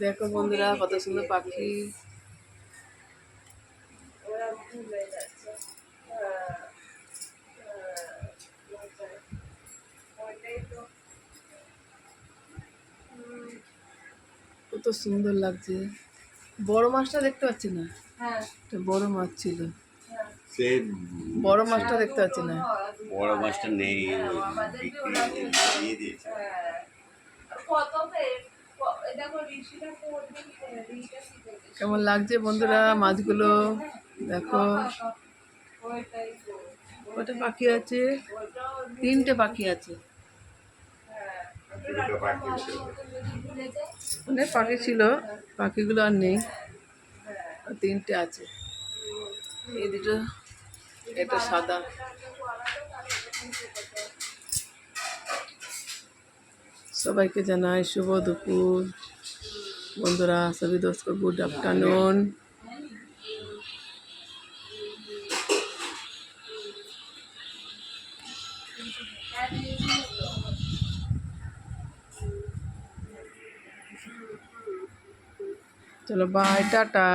দেখো বন্ধুরা কত সুন্দর পাখি। কত সুন্দর লাগছে। বড় মাছটা দেখতে পাচ্ছি না। বড় মাছ ছিল, সে বড় মাছটা দেখতে পাচ্ছি না। বড় মাছটা নেই, দিয়ে দিয়েছে। কেমন লাগছে বন্ধুরা মাছগুলো দেখো। কটা পাখি আছে? 3টে পাখি আছে। অনেক পাখি ছিল, পাখিগুলো আর নেই, 3টে আছে। এই দুটো, এটা সাদা। সবাইকে জানাই শুভ দুপুর বন্ধুরা। সবই দোস্তों গুড आफ्टरनून। चलो बाय टाटा।